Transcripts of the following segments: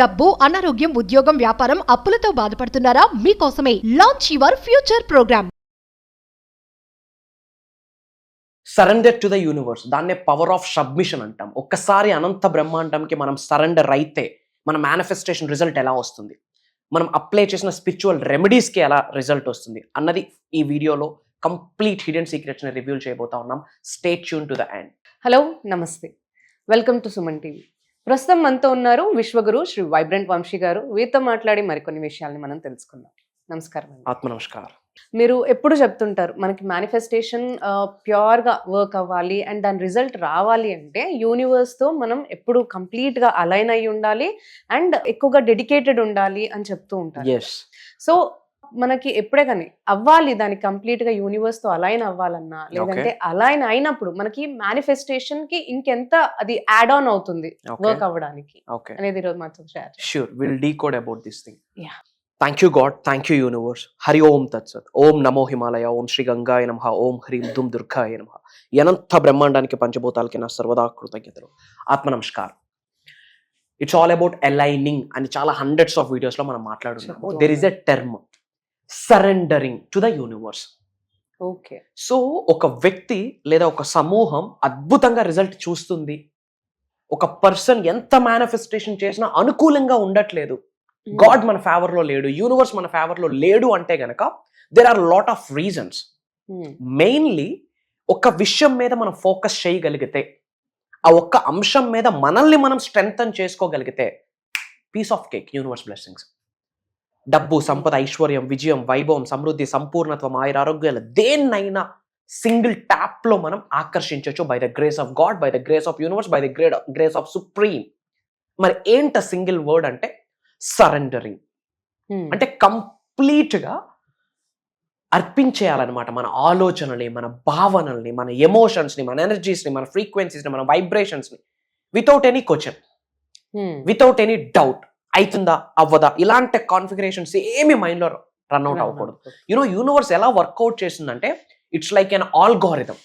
డబ్బు, అనారోగ్యం, ఉద్యోగం, వ్యాపారం, అప్పులతో బాధపడుతున్నారా? మీకోసమే launch your future programme. Surrender to the universe, దాన్నే పవర్ ఆఫ్ సబ్మిషన్ అంటాం. ఒక్కసారి అనంత బ్రహ్మాండంకి మనం సరెండర్ అయితే మన మేనిఫెస్టేషన్ రిజల్ట్ ఎలా వస్తుంది, మనం అప్లై చేసిన స్పిరిచువల్ రెమెడీస్కి ఎలా రిజల్ట్ వస్తుంది అన్నది ఈ వీడియోలో కంప్లీట్ హిడెన్ సీక్రెట్స్ని రివ్యూ చేయబోతా ఉన్నాం. Stay tune to the end. Hello, నమస్తే, వెల్కమ్ టు సుమన్ టీవీ. ప్రస్తుతం మనతో ఉన్నారు విశ్వగురు శ్రీ వైబ్రెంట్ వంశీ గారు. వీరితో మాట్లాడి మరికొన్ని విషయాల్ని మనం తెలుసుకుందాం. నమస్కారం అండి. ఆత్మ నమస్కారం. మీరు ఎప్పుడు చెప్తుంటారు మనకి మేనిఫెస్టేషన్ ప్యూర్గా వర్క్ అవ్వాలి అండ్ దాని రిజల్ట్ రావాలి అంటే యూనివర్స్తో మనం ఎప్పుడు కంప్లీట్గా అలైన్ అయి ఉండాలి అండ్ ఎక్కువగా డెడికేటెడ్ ఉండాలి అని చెప్తూ ఉంటారు. ఎస్. సో మనకి ఎప్పుడే కానీ అవ్వాలి, దానికి కంప్లీట్ గా యూనివర్స్ తో అలైన్ అవ్వాలన్నా లేదంటే అలైన్ అయినప్పుడు మనకి మేనిఫెస్టేషన్ కి ఇంకెంత అది యాడ్ ఆన్ అవుతుంది వర్క్ అవ్వడానికి అనేది ఈరోజు మాత్రం share. Sure, will decode about this thing. Yeah. Thank you God, thank you universe. Hari Om Tatsat. Om నమో హిమాలయ, ఓం శ్రీ గంగాయ నమః, ఓం హ్రీం దుమ్ దుర్గాయ నమః. అనంత బ్రహ్మాండానికి పంచభూతాలకి నా సర్వదా కృతజ్ఞతలు. ఆత్మ నమస్కారం. ఇట్స్ ఆల్ అబౌట్ అలైనింగ్ అని చాలా హండ్రెడ్స్ ఆఫ్ వీడియోస్ లో మనం మాట్లాడుతున్నాము. There is a term surrendering to the universe. Okay. So ఒక వ్యక్తి లేదా ఒక సమూహం అద్భుతంగా రిజల్ట్ చూస్తుంది, ఒక పర్సన్ ఎంత మేనిఫెస్టేషన్ చేసినా అనుకూలంగా ఉండట్లేదు, గాడ్ మన ఫేవర్ లో లేడు, యూనివర్స్ మన ఫేవర్ లో లేడు అంటే గనక there are lot of reasons. Mainly ఒక విషయం మీద మనం ఫోకస్ చేయగలిగితే, ఆ ఒక్క అంశం మీద మనల్ని మనం స్ట్రెంగ్తన్ చేసుకోగలిగితే piece of cake, universe blessings. డబ్బు, సంపద, ఐశ్వర్యం, విజయం, వైభవం, సమృద్ధి, సంపూర్ణత్వం, ఆరోగ్యాలు దేన్నైనా సింగిల్ ట్యాప్ లో మనం ఆకర్షించవచ్చు by the grace of God, by the grace of universe, by the grace of supreme. మరి ఏంట సింగిల్ వర్డ్ అంటే సరెండరింగ్. అంటే కంప్లీట్ గా అర్పించేయాలన్నమాట మన ఆలోచనల్ని, మన భావనల్ని, మన ఎమోషన్స్ ని, మన ఎనర్జీస్ ని, మన ఫ్రీక్వెన్సీస్ ని, మన వైబ్రేషన్స్ ని without any question, without any doubt. అవుతుందా అవ్వదా ఇలాంటి కాన్ఫిగరేషన్స్ ఏమి మైండ్ లో రన్అట్ అవ్వకూడదు. యూనివర్స్ ఎలా వర్కౌట్ చేస్తుందంటే it's like an algorithm.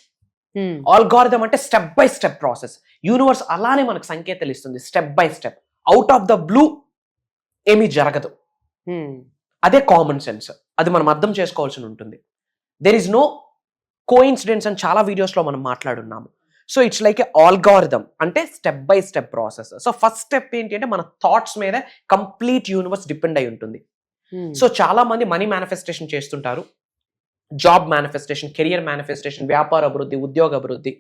Algorithm అంటే step by step process. Universe అలానే మనకు సంకేతాలు ఇస్తుంది step by step. Out of the blue ఏమీ జరగదు. అదే కామన్ సెన్స్. అది మనం అర్థం చేసుకోవాల్సి ఉంటుంది. దెర్ ఈస్ నో కోఇన్సిడెన్స్ అని చాలా వీడియోస్ లో మనం మాట్లాడున్నాము. So it's like a algorithm, అంటే step by step process. So first step ఏంటి అంటే మన థాట్స్ మీద కంప్లీట్ యూనివర్స్ డిపెండ్ అయి ఉంటుంది. సో చాలా మంది మనీ మేనిఫెస్టేషన్ చేస్తుంటారు, జాబ్ మేనిఫెస్టేషన్, కెరియర్ మేనిఫెస్టేషన్, వ్యాపార అభివృద్ధి, ఉద్యోగ అభివృద్ధి,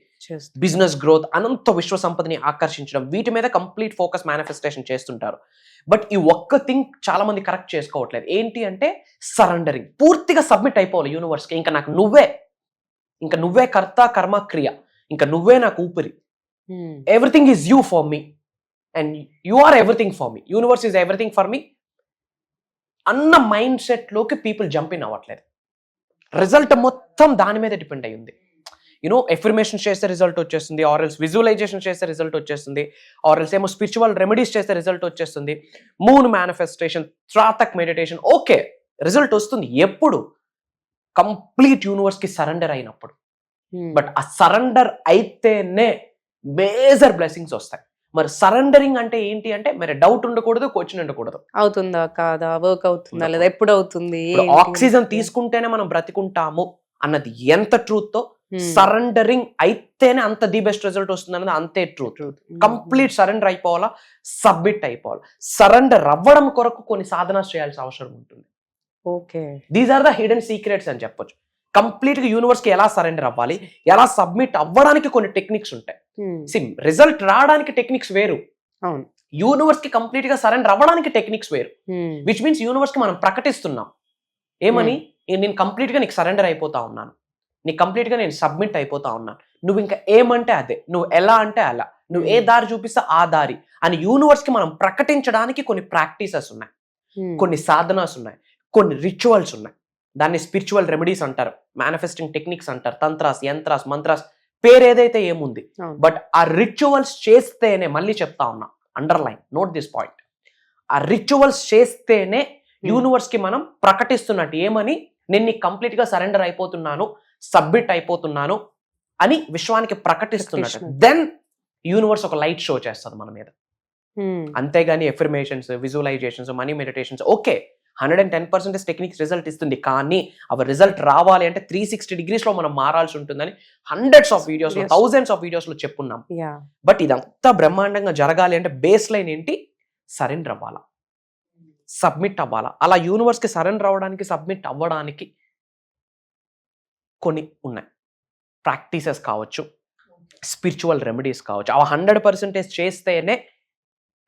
బిజినెస్ గ్రోత్, అనంత విశ్వ సంపదని ఆకర్షించడం, వీటి మీద కంప్లీట్ ఫోకస్ మేనిఫెస్టేషన్ చేస్తుంటారు. బట్ ఈ ఒక్క థింగ్ చాలా మంది కరెక్ట్ చేసుకోవట్లేదు. ఏంటి అంటే సరెండరింగ్. పూర్తిగా సబ్మిట్ అయిపోవాలి యూనివర్స్కి. ఇంకా నువ్వే కర్త కర్మ క్రియ, ఇంకా నువ్వే నాకు ఊపిరి. Everything is you for me and you are everything for me, universe is everything for me అన్న మైండ్ సెట్ లోకి పీపుల్ జంప్ ఇన్ అవ్వట్లేదు. రిజల్ట్ మొత్తం దాని మీద డిపెండ్ అయి ఉంది. ఎఫర్మేషన్ చేస్తే రిజల్ట్ వచ్చేస్తుంది, ఆర్ఎల్స్ విజువలైజేషన్ చేస్తే రిజల్ట్ వచ్చేస్తుంది, ఆర్ఎల్స్ ఏమో స్పిరిచువల్ రెమెడీస్ చేస్తే రిజల్ట్ వచ్చేస్తుంది, moon manifestation, tratak meditation. Okay, result వస్తుంది ఎప్పుడు? కంప్లీట్ యూనివర్స్ కి సరెండర్ అయినప్పుడు. బట్ ఆ సరెండర్ అయితేనే మేజర్ బ్లెస్సింగ్స్ వస్తాయి. మరి సరెండరింగ్ అంటే ఏంటి అంటే మరి డౌట్ ఉండకూడదు, క్వశ్చన్ ఉండకూడదు. అవుతుందా కాదా, వర్క్ అవుతుందా లేదా, ఎప్పుడు అవుతుంది, ఆక్సిజన్ తీసుకుంటేనే మనం బ్రతికుంటాము అన్నది ఎంత ట్రూత్ తో, సరెండరింగ్ అయితేనే అంత ది బెస్ట్ రిజల్ట్ వస్తుంది అన్నది అంతే ట్రూత్. కంప్లీట్ సరెండర్ అయిపోవాలా, సబ్మిట్ అయిపోవాలి. సరెండర్ అవ్వడం కొరకు కొన్ని సాధన చేయాల్సిన అవసరం ఉంటుంది. Okay, these are the hidden secrets అని చెప్పొచ్చు. కంప్లీట్ గా యూనివర్స్ కి ఎలా సరెండర్ అవ్వాలి, ఎలా సబ్మిట్ అవ్వడానికి కొన్ని టెక్నిక్స్ ఉంటాయి. రిజల్ట్ రావడానికి టెక్నిక్స్ వేరు, యూనివర్స్ కి కంప్లీట్ గా సరెండర్ అవ్వడానికి టెక్నిక్స్ వేరు. విచ్ మీన్స్ యూనివర్స్ కి మనం ప్రకటిస్తున్నాం ఏమని, నేను కంప్లీట్ గా నీకు సరెండర్ అయిపోతా ఉన్నాను, నీకు కంప్లీట్ గా నేను సబ్మిట్ అయిపోతా ఉన్నాను, నువ్వు ఇంకా ఏమంటే అదే, నువ్వు ఎలా అంటే అలా, నువ్వు ఏ దారి చూపిస్తే ఆ దారి అని యూనివర్స్ కి మనం ప్రకటించడానికి కొన్ని ప్రాక్టీసెస్ ఉన్నాయి, కొన్ని సాధనాస్ ఉన్నాయి, కొన్ని రిచువల్స్ ఉన్నాయి. దాన్ని స్పిరిచువల్ రెమెడీస్ అంటారు, మేనిఫెస్టింగ్ టెక్నిక్స్ అంటారు, తంత్రాస్, యంత్రాస్, మంత్రాస్, పేరు ఏదైతే ఏముంది. బట్ ఆ రిచువల్స్ చేస్తేనే, మళ్ళీ చెప్తా ఉన్నా, అండర్లైన్, నోట్ దిస్ పాయింట్, ఆ రిచువల్స్ చేస్తేనే యూనివర్స్ కి మనం ప్రకటిస్తున్నట్టు ఏమని, నేను నీకు కంప్లీట్ గా సరెండర్ అయిపోతున్నాను, సబ్మిట్ అయిపోతున్నాను అని విశ్వానికి ప్రకటిస్తున్నట్టు. దెన్ యూనివర్స్ ఒక లైట్ షో చేస్తుంది మన మీద. అంతేగాని affirmations, visualisations, money meditations okay 110% techniques result ఇస్తుంది, కానీ అవి రిజల్ట్ రావాలి అంటే 360 degrees లో మనం మారాల్సి ఉంటుందని హండ్రెడ్స్ ఆఫ్ వీడియోస్ లో, థౌజండ్స్ ఆఫ్ వీడియోస్ లో చెప్పున్నాం. బట్ ఇదంతా బ్రహ్మాండంగా జరగాలి అంటే బేస్ లైన్ ఏంటి? సరెండర్ అవ్వాలా, సబ్మిట్ అవ్వాలా. అలా యూనివర్స్ కి సరెండర్ అవ్వడానికి, సబ్మిట్ అవ్వడానికి కొన్ని ఉన్నాయి. ప్రాక్టీసెస్ కావచ్చు, స్పిరిచువల్ రెమెడీస్ కావచ్చు. అవి 100% చేస్తేనే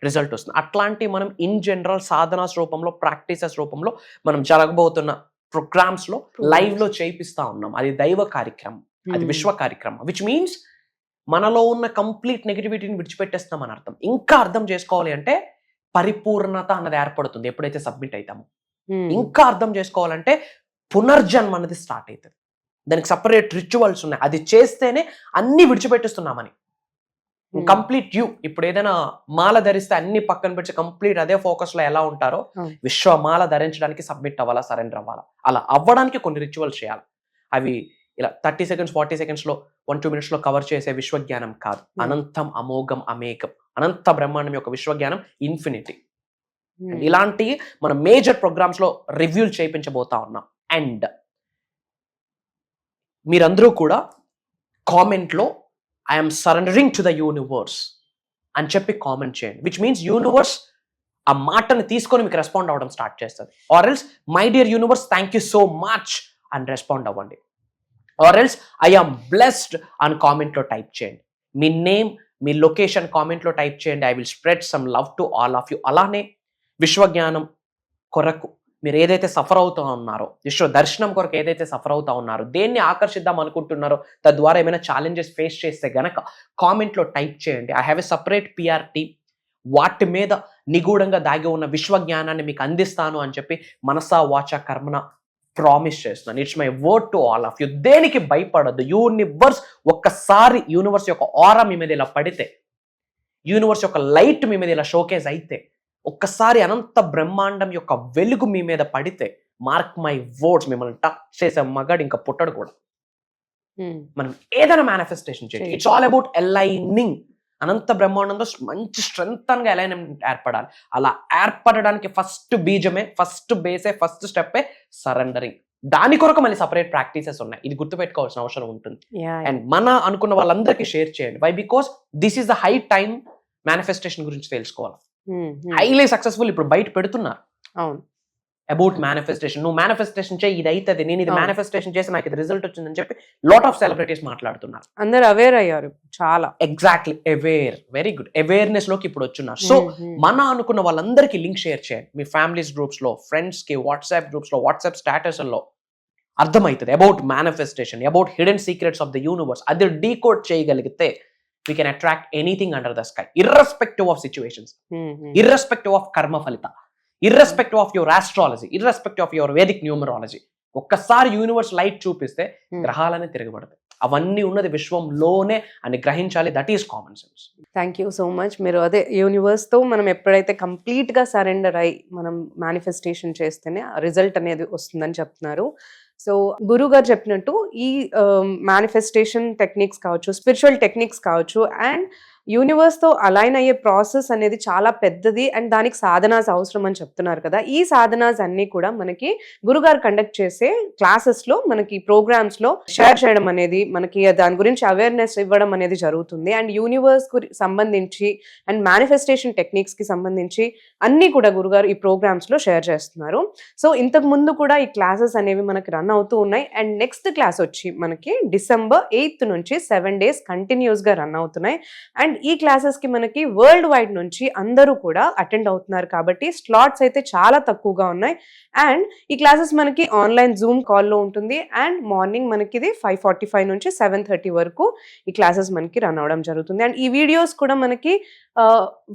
రిజల్ట్ వస్తుంది. అట్లాంటి మనం ఇన్ జనరల్ సాధనాస్ రూపంలో, ప్రాక్టీసెస్ రూపంలో మనం జరగబోతున్న ప్రోగ్రామ్స్ లో లైవ్ లో చేయిస్తా ఉన్నాం. అది దైవ కార్యక్రమం, అది విశ్వ కార్యక్రమం. విచ్ మీన్స్ మనలో ఉన్న కంప్లీట్ నెగిటివిటీని విడిచిపెట్టేస్తాం అని అర్థం. ఇంకా అర్థం చేసుకోవాలి అంటే పరిపూర్ణత అన్నది ఏర్పడుతుంది ఎప్పుడైతే సబ్మిట్ అవుతామో. ఇంకా అర్థం చేసుకోవాలంటే పునర్జన్మ అనేది స్టార్ట్ అవుతుంది. దానికి సపరేట్ రిచువల్స్ ఉన్నాయి. అది చేస్తేనే అన్ని విడిచిపెట్టిస్తున్నామని. కంప్లీట్ యూ ఇప్పుడు ఏదైనా మాల ధరిస్తే అన్ని పక్కన పెట్టి కంప్లీట్ అదే ఫోకస్ లో ఎలా ఉంటారో విశ్వమాల ధరించడానికి సబ్మిట్ అవ్వాలా, సరెండర్ అవ్వాలా. అలా అవ్వడానికి కొన్ని రిచువల్స్ చేయాలి. అవి ఇలా 30 seconds 40 seconds లో 1-2 minutes లో కవర్ చేసే విశ్వజ్ఞానం కాదు. అనంతం, అమోఘం, అమేకం, అనంత బ్రహ్మాండం యొక్క విశ్వజ్ఞానం ఇన్ఫినిటీ. ఇలాంటి మన మేజర్ ప్రోగ్రామ్స్ లో రివ్యూలు చేయించబోతా ఉన్నాం. అండ్ మీరందరూ కూడా కామెంట్ లో I'm surrendering to the universe అని చెప్పి కామెంట్ చేయండి. విచ్ మీన్స్ యూనివర్స్ ఆ మాటను తీసుకొని మీకు రెస్పాండ్ అవ్వడం స్టార్ట్ చేస్తుంది. Or else my dear universe thank you so much అని రెస్పాండ్ అవ్వండి. Or else I am blessed అని కామెంట్ లో టైప్ చేయండి. మీ నేమ్, మీ లొకేషన్ కామెంట్ లో టైప్ చేయండి. I will spread some love to all of you. అలానే విశ్వజ్ఞానం కొరకు మీరు ఏదైతే సఫర్ అవుతూ ఉన్నారో, విశ్వ దర్శనం కొరకు ఏదైతే సఫర్ అవుతా ఉన్నారో, దేన్ని ఆకర్షిద్దాం అనుకుంటున్నారో, తద్వారా ఏమైనా ఛాలెంజెస్ ఫేస్ చేస్తే గనక కామెంట్లో టైప్ చేయండి. I have a separate PR team. వాటి మీద నిగూఢంగా దాగి ఉన్న విశ్వజ్ఞానాన్ని మీకు అందిస్తాను అని చెప్పి మనసా వాచా కర్మన ప్రామిస్ చేస్తున్నాను. It's my word to all of you. దేనికి భయపడద్దు. యూనివర్స్ ఒక్కసారి యూనివర్స్ యొక్క ఆరా మీ మీద ఇలా పడితే, యూనివర్స్ యొక్క లైట్ మీ మీద ఇలా షోకేజ్ అయితే, ఒక్కసారి అనంత బ్రహ్మాండం యొక్క వెలుగు మీ మీద పడితే, మార్క్ మై వర్డ్స్, మిమ్మల్ని టచ్ చేసే మగాడు ఇంకా పుట్టడు కూడా. మనం ఏదైనా మేనిఫెస్టేషన్ చేయాలి. It's all about aligning. అనంత బ్రహ్మాండంతో మంచి స్ట్రెంగ్త్ గా అలైన్మెంట్ ఏర్పడాలి. అలా ఏర్పడడానికి ఫస్ట్ బీజమే, ఫస్ట్ బేసే, ఫస్ట్ స్టెప్పే సరెండరింగ్. దాని కొరకు మళ్ళీ సపరేట్ ప్రాక్టీసెస్ ఉన్నాయి. ఇది గుర్తుపెట్టుకోవాల్సిన అవసరం ఉంటుంది. అండ్ మన అనుకున్న వాళ్ళందరికీ షేర్ చేయండి. Why? Because this is the high time manifestation గురించి తెలుసుకోవాలి. హైలీ సక్సెస్ఫుల్ ఇప్పుడు బయట పెడుతున్నారు. అవును, అబౌట్ మేనిఫెస్టేషన్. నువ్వు మేనిఫెస్టేషన్ చేయి, ఇది అవుతుంది, నేను ఇది మేనిఫెస్టేషన్ చేసి నాకు ఇది రిజల్ట్ వచ్చిందని చెప్పి లాట్ ఆఫ్ సెలబ్రిటీస్ మాట్లాడుతున్నారు. అందరు అవేర్ అయ్యారు చాలా. Exactly, aware. Very good. Awareness లోకి ఇప్పుడు వచ్చున్నారు. సో మన అనుకున్న వాళ్ళందరికీ లింక్ షేర్ చేయండి. మీ ఫ్యామిలీస్ గ్రూప్స్ లో, ఫ్రెండ్స్ కి, వాట్సాప్ గ్రూప్స్ లో, వాట్సాప్ స్టాటస్ లో అర్థమవుతుంది about manifestation, about hidden secrets of the universe. అది డీకోడ్ చేయగలిగితే we can attract anything under the sky, irrespective of situations, irrespective of karma phalita, irrespective of your astrology, irrespective of your Vedic numerology. ఒక్కసారి universe light చూపిస్తే గ్రహాలనే తిరగబడతాయి. అవన్నీ ఉన్నది విశ్వంలోనే అని గ్రహించాలి. That is common sense. Thank you so much. మీరు అదే universe తో మనం ఎప్పుడైతే కంప్లీట్ గా సరెండర్ అయి మనం మేనిఫెస్టేషన్ చేస్తేనే రిజల్ట్ అనేది వస్తుందని చెప్తున్నారు. సో గురువు గారు చెప్పినట్టు ఈ మేనిఫెస్టేషన్ టెక్నిక్స్ కావచ్చు, స్పిరిచువల్ టెక్నిక్స్ కావచ్చు, అండ్ యూనివర్స్ తో అలైన్ అయ్యే ప్రాసెస్ అనేది చాలా పెద్దది అండ్ దానికి సాధనాస్ అవసరం అని చెప్తున్నారు కదా. ఈ సాధనాస్ అన్ని కూడా మనకి గురుగారు కండక్ట్ చేసే క్లాసెస్ లో, మనకి ప్రోగ్రామ్స్ లో షేర్ చేయడం అనేది, మనకి దాని గురించి అవేర్నెస్ ఇవ్వడం అనేది జరుగుతుంది. అండ్ యూనివర్స్ కు సంబంధించి అండ్ మేనిఫెస్టేషన్ టెక్నిక్స్ కి సంబంధించి అన్ని కూడా గురుగారు ఈ ప్రోగ్రామ్స్ లో షేర్ చేస్తున్నారు. సో ఇంతకు ముందు కూడా ఈ క్లాసెస్ అనేవి మనకి రన్ అవుతూ ఉన్నాయి. అండ్ నెక్స్ట్ క్లాస్ వచ్చి మనకి December 8th నుంచి 7 days కంటిన్యూస్ గా రన్ అవుతున్నాయి. అండ్ ఈ క్లాసెస్ కి మనకి వరల్డ్ వైడ్ నుంచి అందరూ కూడా అటెండ్ అవుతున్నారు కాబట్టి స్లాట్స్ అయితే చాలా తక్కువగా ఉన్నాయి. అండ్ ఈ క్లాసెస్ మనకి ఆన్లైన్ జూమ్ కాల్లో ఉంటుంది. అండ్ మార్నింగ్ మనకి ఇది 5:45 నుంచి 7:30 వరకు ఈ క్లాసెస్ మనకి రన్ అవడం జరుగుతుంది. అండ్ ఈ వీడియోస్ కూడా మనకి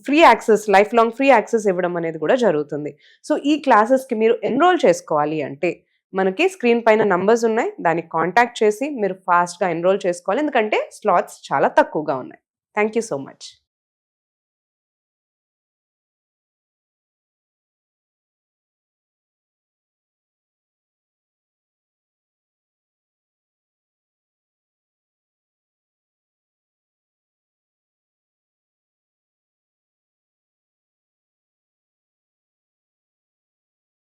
free access, life long free access ఇవ్వడం అనేది కూడా జరుగుతుంది. సో ఈ క్లాసెస్ కి మీరు ఎన్రోల్ చేసుకోవాలి అంటే మనకి స్క్రీన్ పైన నంబర్స్ ఉన్నాయి, దానికి కాంటాక్ట్ చేసి మీరు ఫాస్ట్గా ఎన్రోల్ చేసుకోవాలి. ఎందుకంటే స్లాట్స్ చాలా తక్కువగా ఉన్నాయి. Thank you so much.